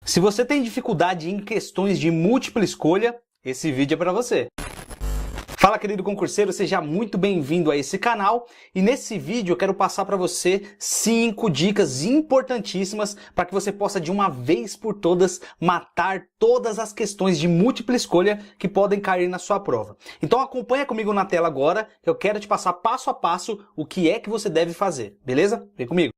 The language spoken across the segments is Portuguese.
Se você tem dificuldade em questões de múltipla escolha, esse vídeo é para você. Fala, querido concurseiro, seja muito bem-vindo a esse canal e nesse vídeo eu quero passar para você 5 dicas importantíssimas para que você possa de uma vez por todas matar todas as questões de múltipla escolha que podem cair na sua prova. Então acompanha comigo na tela agora, que eu quero te passar passo a passo o que é que você deve fazer, beleza? Vem comigo.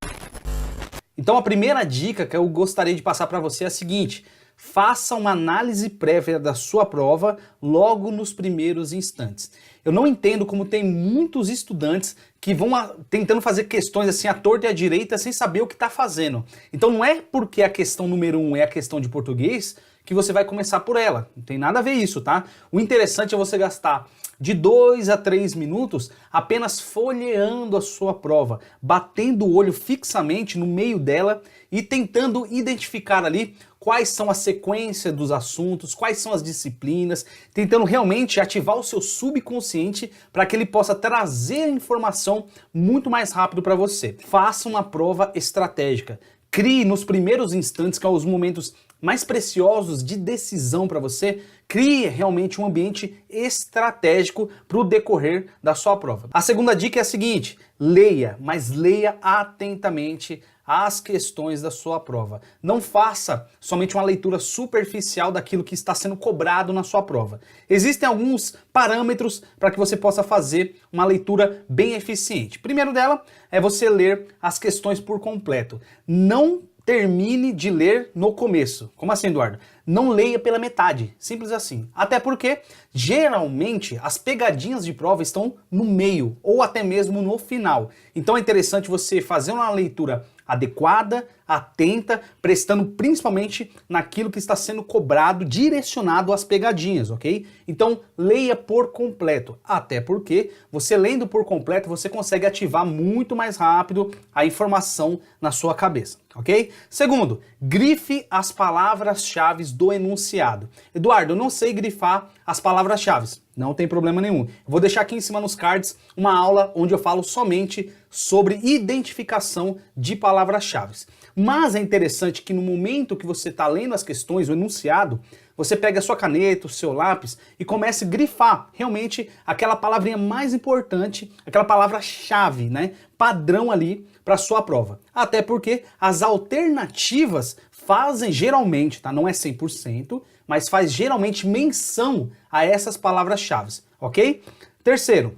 Então a primeira dica que eu gostaria de passar para você é a seguinte: faça uma análise prévia da sua prova logo nos primeiros instantes. Eu não entendo como tem muitos estudantes que vão tentando fazer questões assim à torta e à direita sem saber o que está fazendo. Então não é porque a questão número 1 é a questão de português que você vai começar por ela. Não tem nada a ver isso, tá? O interessante é você gastar de 2 a 3 minutos apenas folheando a sua prova, batendo o olho fixamente no meio dela e tentando identificar ali quais são a sequência dos assuntos, quais são as disciplinas, tentando realmente ativar o seu subconsciente para que ele possa trazer a informação muito mais rápido para você. Faça uma prova estratégica. Crie nos primeiros instantes, que são os momentos mais preciosos de decisão para você, crie realmente um ambiente estratégico para o decorrer da sua prova. A segunda dica é a seguinte: leia, mas leia atentamente as questões da sua prova. Não faça somente uma leitura superficial daquilo que está sendo cobrado na sua prova. Existem alguns parâmetros para que você possa fazer uma leitura bem eficiente. O primeiro dela é você ler as questões por completo. Não termine de ler no começo. Como assim, Eduardo? Não leia pela metade, simples assim. Até porque, geralmente, as pegadinhas de prova estão no meio ou até mesmo no final. Então é interessante você fazer uma leitura adequada, atenta, prestando principalmente naquilo que está sendo cobrado, direcionado às pegadinhas, ok? Então, leia por completo, até porque você lendo por completo, você consegue ativar muito mais rápido a informação na sua cabeça, ok? Segundo, grife as palavras-chave do enunciado. Eduardo, eu não sei grifar as palavras-chave. Não tem problema nenhum. Eu vou deixar aqui em cima nos cards uma aula onde eu falo somente sobre identificação de palavras-chave. Mas é interessante que no momento que você está lendo as questões, o enunciado, você pega a sua caneta, o seu lápis e comece a grifar realmente aquela palavrinha mais importante, aquela palavra-chave, né, padrão ali para a sua prova. Até porque as alternativas fazem geralmente, tá? Não é 100%, mas faz geralmente menção a essas palavras-chave, ok? Terceiro,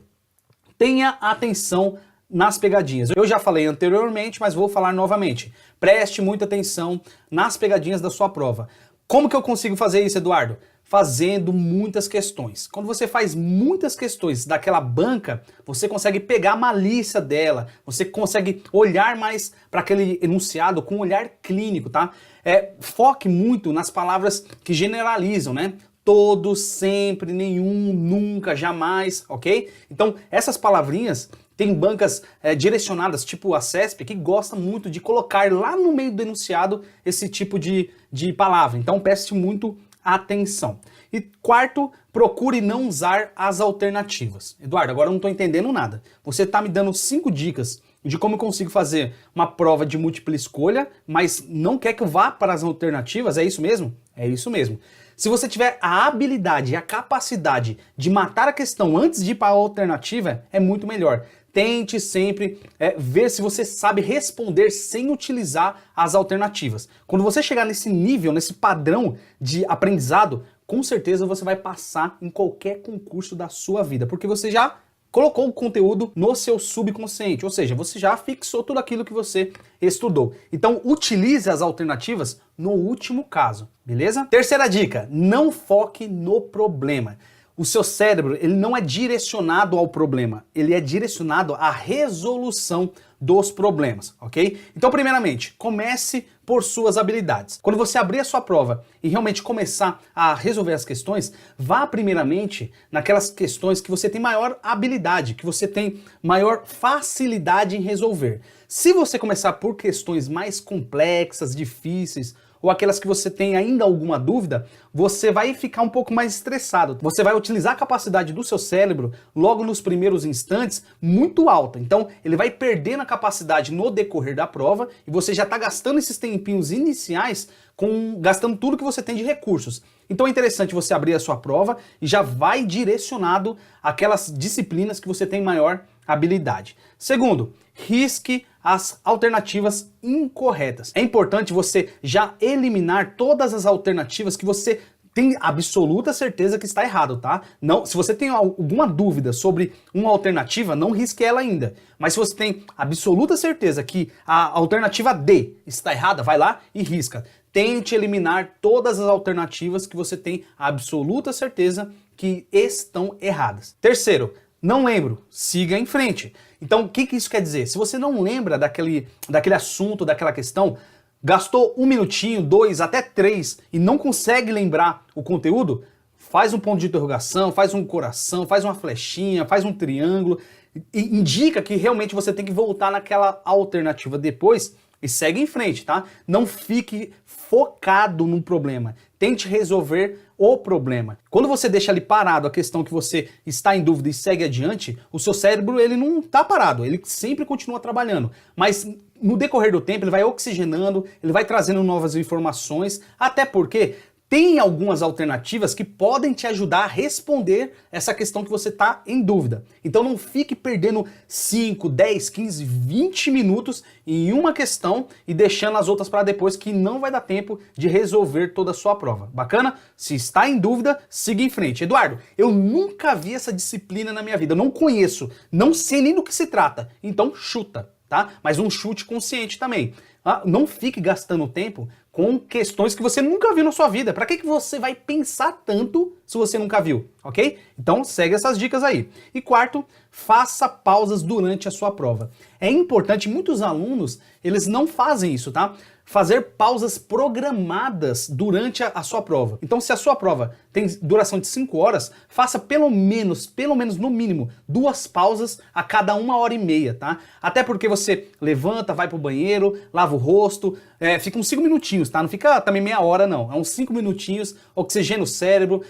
tenha atenção nas pegadinhas. Eu já falei anteriormente, mas vou falar novamente. Preste muita atenção nas pegadinhas da sua prova. Como que eu consigo fazer isso, Eduardo? Fazendo muitas questões. Quando você faz muitas questões daquela banca, você consegue pegar a malícia dela, você consegue olhar mais para aquele enunciado com um olhar clínico, tá? Foque muito nas palavras que generalizam, né? Todos, sempre, nenhum, nunca, jamais, ok? Então, essas palavrinhas tem bancas direcionadas, tipo a CESP, que gosta muito de colocar lá no meio do enunciado esse tipo de palavra. Então, preste muito atenção. E quarto, procure não usar as alternativas. Eduardo, agora eu não estou entendendo nada. Você está me dando 5 dicas de como eu consigo fazer uma prova de múltipla escolha, mas não quer que eu vá para as alternativas? É isso mesmo? É isso mesmo. Se você tiver a habilidade e a capacidade de matar a questão antes de ir para a alternativa, é muito melhor. Tente sempre ver se você sabe responder sem utilizar as alternativas. Quando você chegar nesse nível, nesse padrão de aprendizado, com certeza você vai passar em qualquer concurso da sua vida, porque você já colocou o conteúdo no seu subconsciente, ou seja, você já fixou tudo aquilo que você estudou. Então, utilize as alternativas no último caso, beleza? Terceira dica, não foque no problema. O seu cérebro, ele não é direcionado ao problema, ele é direcionado à resolução dos problemas, ok? Então, primeiramente, comece por suas habilidades. Quando você abrir a sua prova e realmente começar a resolver as questões, vá primeiramente naquelas questões que você tem maior habilidade, que você tem maior facilidade em resolver. Se você começar por questões mais complexas, difíceis, ou aquelas que você tem ainda alguma dúvida, você vai ficar um pouco mais estressado. Você vai utilizar a capacidade do seu cérebro logo nos primeiros instantes muito alta. Então ele vai perdendo a capacidade no decorrer da prova e você já está gastando esses tempinhos iniciais gastando tudo que você tem de recursos. Então é interessante você abrir a sua prova e já vai direcionado àquelas disciplinas que você tem maior habilidade. Segundo, risque as alternativas incorretas. É importante você já eliminar todas as alternativas que você tem absoluta certeza que está errado, tá? Não, se você tem alguma dúvida sobre uma alternativa, não risque ela ainda. Mas se você tem absoluta certeza que a alternativa D está errada, vai lá e risca. Tente eliminar todas as alternativas que você tem absoluta certeza que estão erradas. Terceiro, não lembro, siga em frente. Então, o que isso quer dizer? Se você não lembra daquele assunto, daquela questão, gastou 1 minutinho, 2, até 3 e não consegue lembrar o conteúdo, faz um ponto de interrogação, faz um coração, faz uma flechinha, faz um triângulo, e indica que realmente você tem que voltar naquela alternativa depois e segue em frente, tá? Não fique focado num problema. Tente resolver o problema. Quando você deixa ali parado a questão que você está em dúvida e segue adiante, o seu cérebro ele não está parado, ele sempre continua trabalhando. Mas no decorrer do tempo ele vai oxigenando, ele vai trazendo novas informações, até porque tem algumas alternativas que podem te ajudar a responder essa questão que você está em dúvida. Então não fique perdendo 5, 10, 15, 20 minutos em uma questão e deixando as outras para depois, que não vai dar tempo de resolver toda a sua prova. Bacana? Se está em dúvida, siga em frente. Eduardo, eu nunca vi essa disciplina na minha vida, eu não conheço, não sei nem do que se trata. Então chuta, tá? Mas um chute consciente também. Não fique gastando tempo com questões que você nunca viu na sua vida. Para que você vai pensar tanto se você nunca viu, ok? Então segue essas dicas aí. E quarto, faça pausas durante a sua prova. É importante, muitos alunos, eles não fazem isso, tá? Fazer pausas programadas durante a sua prova. Então, se a sua prova tem duração de 5 horas, faça pelo menos no mínimo, 2 pausas a cada 1h30, tá? Até porque você levanta, vai pro banheiro, lava o rosto, fica uns 5 minutinhos, tá? Não fica também meia hora, não. É uns 5 minutinhos, oxigena o cérebro,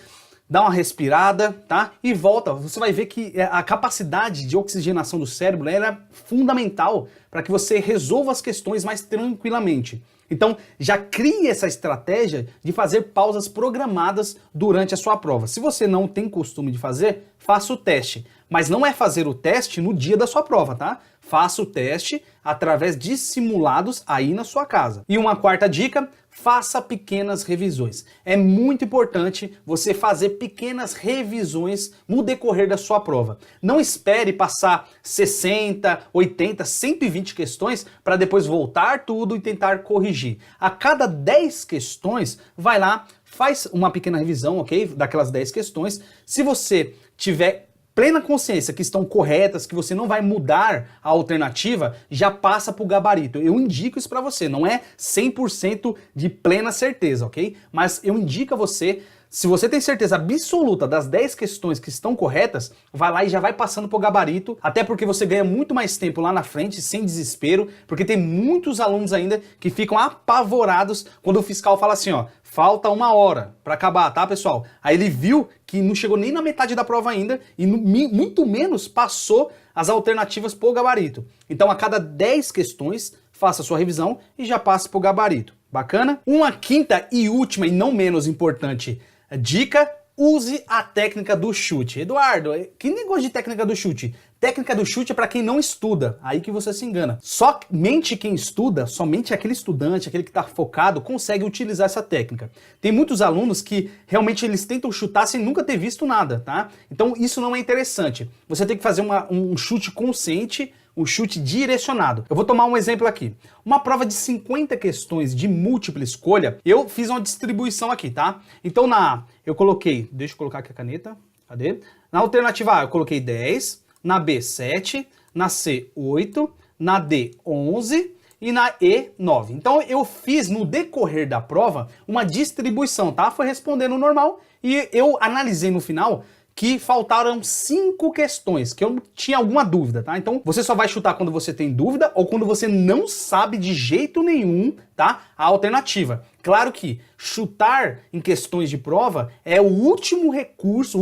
dá uma respirada, tá? E volta. Você vai ver que a capacidade de oxigenação do cérebro é fundamental para que você resolva as questões mais tranquilamente. Então, já crie essa estratégia de fazer pausas programadas durante a sua prova. Se você não tem costume de fazer, faça o teste. Mas não é fazer o teste no dia da sua prova, tá? Faça o teste através de simulados aí na sua casa. E uma quarta dica, faça pequenas revisões. É muito importante você fazer pequenas revisões no decorrer da sua prova. Não espere passar 60, 80, 120 questões para depois voltar tudo e tentar corrigir. A cada 10 questões, vai lá, faz uma pequena revisão, ok? Daquelas 10 questões. Se você tiver plena consciência que estão corretas, que você não vai mudar a alternativa, já passa para o gabarito. Eu indico isso para você, não é 100% de plena certeza, ok? Mas eu indico a você, se você tem certeza absoluta das 10 questões que estão corretas, vai lá e já vai passando pro gabarito, até porque você ganha muito mais tempo lá na frente, sem desespero, porque tem muitos alunos ainda que ficam apavorados quando o fiscal fala assim, ó, falta 1 hora para acabar, tá, pessoal? Aí ele viu que não chegou nem na metade da prova ainda e muito menos passou as alternativas pro gabarito. Então, a cada 10 questões, faça a sua revisão e já passe pro gabarito. Bacana? Uma quinta e última e não menos importante dica, use a técnica do chute. Eduardo, que negócio de técnica do chute? Técnica do chute é para quem não estuda, aí que você se engana. Somente quem estuda, somente aquele estudante, aquele que está focado, consegue utilizar essa técnica. Tem muitos alunos que realmente eles tentam chutar sem nunca ter visto nada, tá? Então isso não é interessante. Você tem que fazer um chute consciente, um chute direcionado. Eu vou tomar um exemplo aqui. Uma prova de 50 questões de múltipla escolha, eu fiz uma distribuição aqui, tá? Então na A, eu coloquei, deixa eu colocar aqui a caneta, cadê? Na alternativa A, eu coloquei 10, na B, 7, na C, 8, na D, 11 e na E, 9. Então eu fiz no decorrer da prova uma distribuição, tá? Foi respondendo normal e eu analisei no final que faltaram 5 questões, que eu tinha alguma dúvida, tá? Então você só vai chutar quando você tem dúvida ou quando você não sabe de jeito nenhum, tá? A alternativa. Claro que chutar em questões de prova é o último recurso,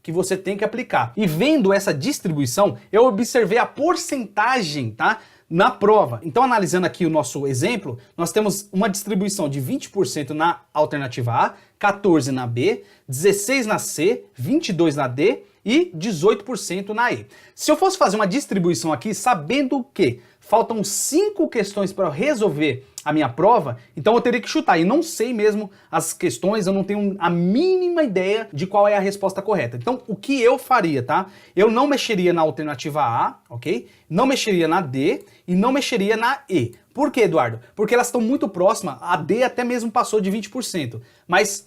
que você tem que aplicar. E vendo essa distribuição, eu observei a porcentagem, tá? Na prova. Então, analisando aqui o nosso exemplo, nós temos uma distribuição de 20% na alternativa A, 14% na B, 16% na C, 22% na D e 18% na E. Se eu fosse fazer uma distribuição aqui, sabendo que faltam 5 questões para resolver a minha prova, então eu teria que chutar. E não sei mesmo as questões, eu não tenho a mínima ideia de qual é a resposta correta. Então, o que eu faria, tá? Eu não mexeria na alternativa A, ok? Não mexeria na D e não mexeria na E. Por quê, Eduardo? Porque elas estão muito próximas, a D até mesmo passou de 20%, mas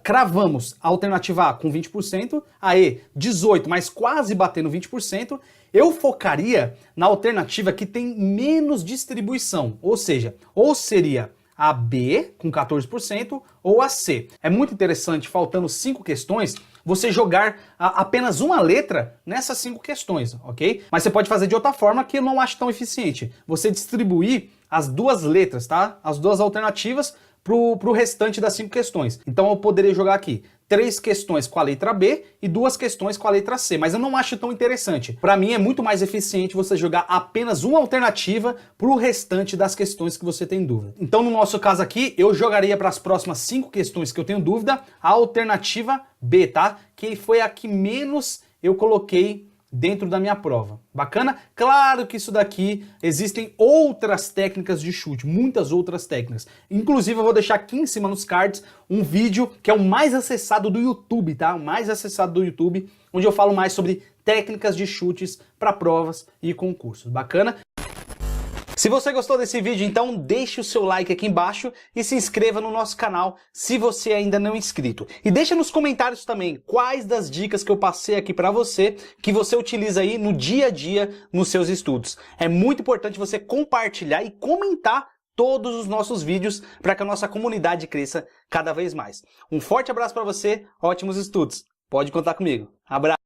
cravamos a alternativa A com 20%, a E 18%, mas quase batendo 20%, eu focaria na alternativa que tem menos distribuição, ou seja, ou seria a B com 14% ou a C. É muito interessante, faltando 5 questões, você jogar apenas uma letra nessas 5 questões, ok? Mas você pode fazer de outra forma que eu não acho tão eficiente. Você distribuir as 2 letras, tá? As 2 alternativas pro restante das 5 questões. Então eu poderia jogar aqui 3 questões com a letra B e 2 questões com a letra C, mas eu não acho tão interessante. Para mim é muito mais eficiente você jogar apenas uma alternativa pro restante das questões que você tem dúvida. Então no nosso caso aqui, eu jogaria para as próximas 5 questões que eu tenho dúvida, a alternativa B, tá? Que foi a que menos eu coloquei dentro da minha prova. Bacana? Claro que isso daqui existem outras técnicas de chute, muitas outras técnicas. Inclusive eu vou deixar aqui em cima nos cards um vídeo que é o mais acessado do YouTube, tá? O mais acessado do YouTube, onde eu falo mais sobre técnicas de chutes para provas e concursos. Bacana? Se você gostou desse vídeo, então deixe o seu like aqui embaixo e se inscreva no nosso canal se você ainda não é inscrito. E deixa nos comentários também quais das dicas que eu passei aqui para você que você utiliza aí no dia a dia nos seus estudos. É muito importante você compartilhar e comentar todos os nossos vídeos para que a nossa comunidade cresça cada vez mais. Um forte abraço para você, ótimos estudos. Pode contar comigo. Abraço.